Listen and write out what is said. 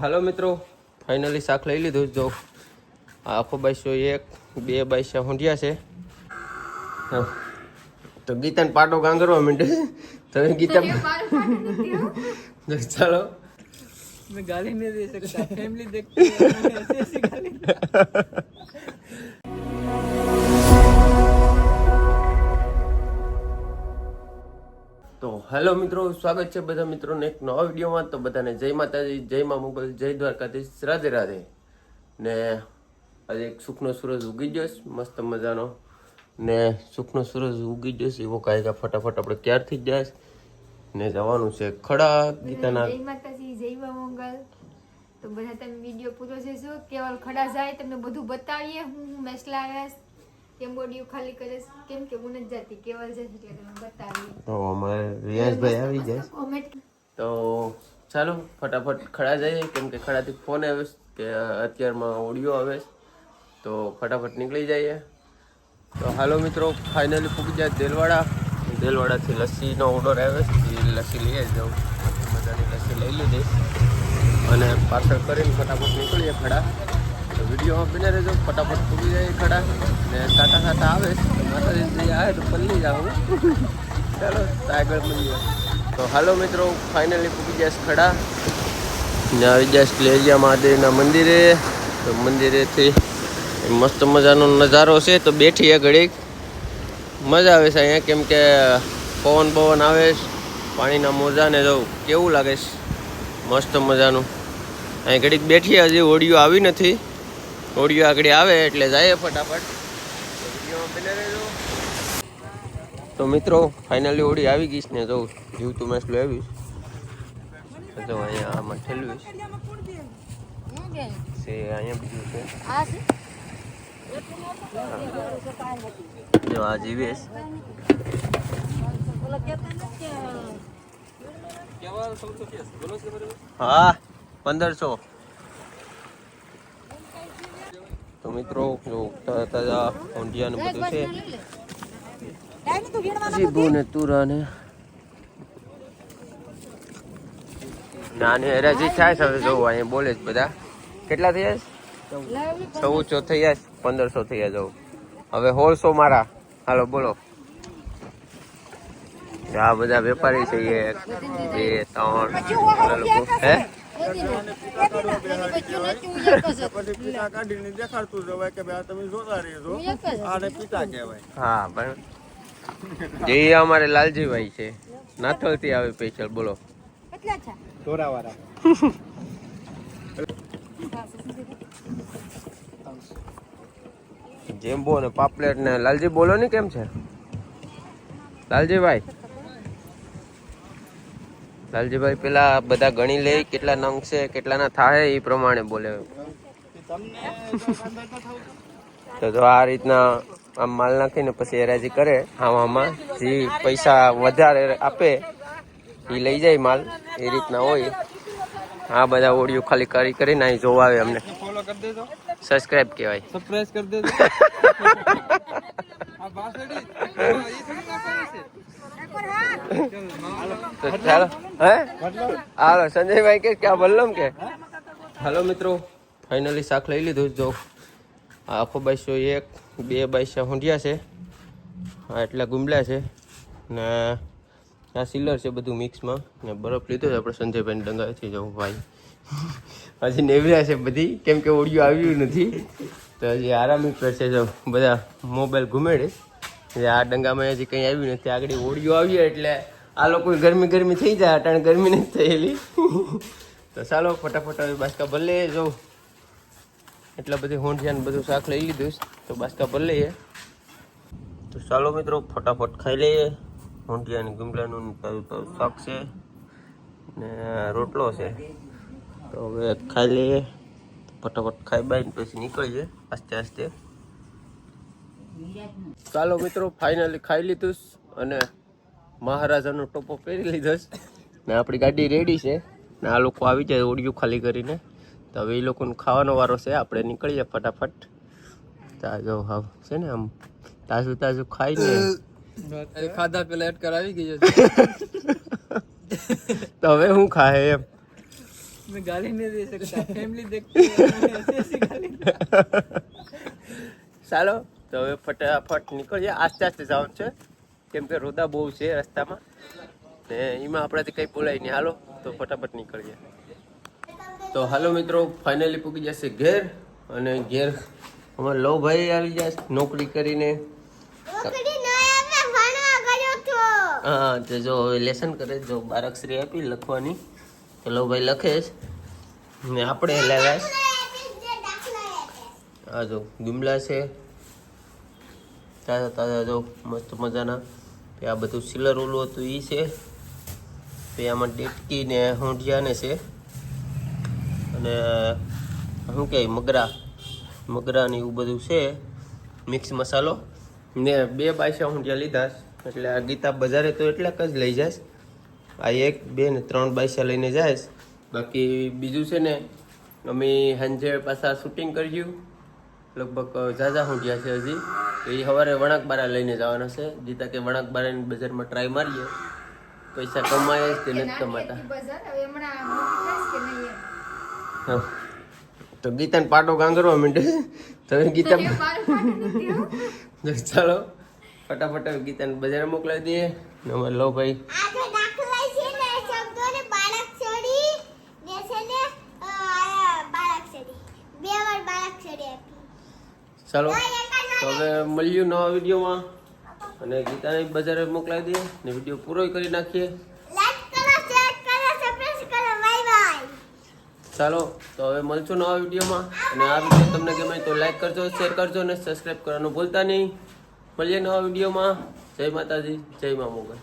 હાલો મિત્રો, ફાઇનલી શાક લઈ લીધું. જો આખો બાઈસો એક બે બાઈસા ઊંધિયા છે. તો ગીતાને પાટો ગાંગરવા માંડે. તમે ગીતા ચાલો मैं गाली नहीं दे सकता, फैमिली देखती है ऐसे ऐसी गाली। તો હેલો મિત્રો, સ્વાગત છે બધા મિત્રોને એક નવા વિડીયોમાં. તો બધાને જય માતાજી, જય મા મોગલ, જય દ્વારકાધીશ, રાધે રાધે. ને આજે એક સુખનો સૂરજ ઉગી ગયો છે મસ્ત મજાનો. ને સુખનો સૂરજ ઉગી ગયો છે એવો કાંઈ ફટાફટ આપણે ક્યાર થઈ જાય ને જવાનું છે ખડા ગીતાના. જય માતાજી, જય મા મોગલ. તો બધા તમે વિડીયો પૂરો જોજો. કેવલ ખડા જાય તમને બધું બતાવીએ. હું મેસલા આવ્યા કેમ બોડીઓ ખાલી કરે કેમ કે હું નથી જાતી, કેવલ જશે એટલે તમે બતાવીએ. તો અમારે રિયાઝભાઈ આવી જાય. તો ચાલો ફટાફટ ખડા જઈએ કેમ કે ખડાથી ફોન આવે કે અત્યારમાં ઓડિયો આવે તો ફટાફટ નીકળી જઈએ. તો હાલો મિત્રો, ફાઇનલી પૂકી જાય દેલવાડાથી લસ્સીનો ઓર્ડર આવે છે. એ લસ્સી લઈ જાઉં, બધાની લસ્સી લઈ લીધી અને પાર્સલ કરીને ફટાફટ નીકળીએ ખડા. તો વિડીયોમાં બને રહેજો, ફટાફટ પૂકી જાય ખડા ને સાટા આવે તો માતાજી આવે તો પલ્લી જાઉં. ચાલો આગળ મળીએ. તો હાલો મિત્રો, ફાઇનલી પૂકી જાય ખડા ને આવી જાય લેરિયા મહાદેવના મંદિરે. તો મંદિરેથી મસ્ત મજાનો નજારો છે. તો બેઠીએ ઘડીક મજા આવે છે અહીંયા કેમ કે પવન આવે છે, પાણીના મોજા ને જો કેવું લાગે છે મસ્ત મજાનું. અહીં ઘડીક બેઠીએ, હજી ઓડિયો આવી નથી. ઓડિયો આગળ આવે એટલે જાય ફટાફટ. બને રહેજો. તો મિત્રો ફાઇનલી ઓડી આવી ગઈશ ને જો જીવતું મેસલું આવીશ તો અહીંયા આમાં ઠેલવીશ છે. અહીંયા બીજું છે જો આ જીવેશ. હા 1500. તો મિત્રો જો તાજા ઊંધિયા ને બધું છે, જીભું ને તુરા ને નાની હરાજી થાય છે. હવે જોવું અહીંયા બોલે જ બધા કેટલા થયા? 1400 થયા, 1500 થયા. જવું હવે 1600 મારા. હાલો બોલો. આ બધા વેપારી છે, 1 2 3 લોકો. હે હા પણ જે અમારે લાલજીભાઈ છે નાથલ થી આવે સ્પેશિયલ. બોલો જેમ્બો ને પાપલેટ ને. લાલજી બોલો ને કેમ છે લાલજીભાઈ? લાલજીભાઈ પેલા બધા ગણી લે કેટલા નંગ છે કેટલાના થાય એ પ્રમાણે બોલે. તો જો આ રીતના આમ માલ નાખીને પછી હરાજી કરે. આમાં જે પૈસા વધારે આપે એ લઈ જાય માલ, એ રીતના હોય. આ બધા ઓડિયો ખાલી કરીને અહીં જોવા આવે અમને. ફોલો કરી દેજો, સબસ્ક્રાઇબ કહેવાય, સબસ્ક્રાઇબ કરી દેજો. તો ચાલો હાલો સંજયભાઈ કે ક્યાં બલ્લમ કે. હાલો મિત્રો, ફાઇનલી શાક લઈ લીધું. જો આખો બાઈસો એક બે બાઈસા ઊંધિયા છે, હા એટલા ગુમલા છે ને આ સિલર છે બધું મિક્સમાં. ને બરફ લીધો છે આપણે સંજયભાઈને ડંગાથી. જવું ભાઈ હજી નેવ્યા છે બધી કેમ કે ઓડિયો આવ્યું નથી તો હજી આરામી કરશે. જો બધા મોબાઈલ ઘુમેડે. આ ડંગામાં હજી કંઈ આવ્યું નથી. આગળ ઓડિયો આવ્યો એટલે આ લોકો ગરમી થઈ જાય. અટાણે ગરમી નથી થયેલી. તો ચાલો ફટાફટ હવે બાસકા ભર લઈએ. જો એટલા બધી ઊંધિયા બધું શાક લઈ લીધું તો બાસકા ભર લઈએ. તો ચાલો મિત્રો ફટાફટ ખાઈ લઈએ. ઊંધિયાની ગુમલાનું તારું શાક છે ને રોટલો છે. તો હવે ખાઈ લઈએ ફટાફટ. ખાઈ બાઈને પછી નીકળીએ આસ્તે આસ્તે. ચાલો મિત્રો ફાઇનલી ખાઈ લીધું અને મહારાજાનો ટોપો પહેરી લીધો ને આપણી ગાડી રેડી છે ને આ લોકો આવી જાય ઓડિયું ખાલી કરીને. તો હવે એ લોકોને ખાવાનો વારો છે. આપણે નીકળીએ ફટાફટ. તાજો હા છે ને આમ તાજું ખાઈને ખાધા પેલા એડ કરાવી ગઈ. તો હવે હું ખાય એમ मैं गाली नहीं दे सकता फैमिली देखती है मैंने ऐसी ऐसी गाली ચાલો તો હવે ફટાફટ નીકળીએ. આસ્તે આસ્તે જવાનું છે કેમ કે રોદા બહુ છે રસ્તામાં ને એમાં આપણાથી કંઈ બોલાય નહીં. હાલો તો ફટાફટ નીકળીએ. તો હાલો મિત્રો, ફાઇનલી પૂકી જશે ઘેર. અને ઘેર અમારા લવ ભાઈ આવી જશે નોકરી કરીને. હા તે જો હવે લેસન કરે, જો બારાક્ષરી આપી લખવાની તો લવ ભાઈ લખે જ ને આપણે લાવ્યા આ જો ગુમલા છે તાજા તાજા, જો મસ્ત મજાના. આ બધું સિલર ઓલું હતું એ છે. પછી આમાં ડેટકી ને હોંડિયાને છે. અને શું કહે મગરા ને એવું બધું છે, મિક્સ મસાલો ને 2 બાયસા હોંડિયા લીધા. એટલે આ ગીતા બજારે તો એટલાક જ લઈ જાય. આ 1, 2 ને 3 બાયસા લઈને જાય. બાકી બીજું છે ને અમે સાંજે પાછા શૂટિંગ કર્યું. લગભગ ઝાઝા હોંડિયા છે હજી. તો એ સવારે વણાકબારા લઈને જવાના છે. જીતા કે વણાકબારાની બજારમાં ટ્રાય મારીએ, પૈસા કમાય કે નથી કમાતા. તો ગીતાને પાટો ગાંગરવા માંડે તો ગીતા ચાલો ફટાફટ ગીતાને બજારે મોકલાવી દઈએ. અમારે લો ભાઈ ચાલો તો હવે મળ્યું નવા વિડીયોમાં. અને ગીતાને બજારે મોકલાવી દઈએ ને વિડીયો પૂરો કરી નાખીએ. ચાલો તો હવે મળશું નવા વિડીયોમાં. અને આ વિડીયો તમને ગમે તો લાઈક કરજો, શેર કરજો અને સબસ્ક્રાઈબ કરવાનું ભૂલતા નહીં. મળીએ નવા વિડીયોમાં. જય માતાજી, જય મા મોગલ.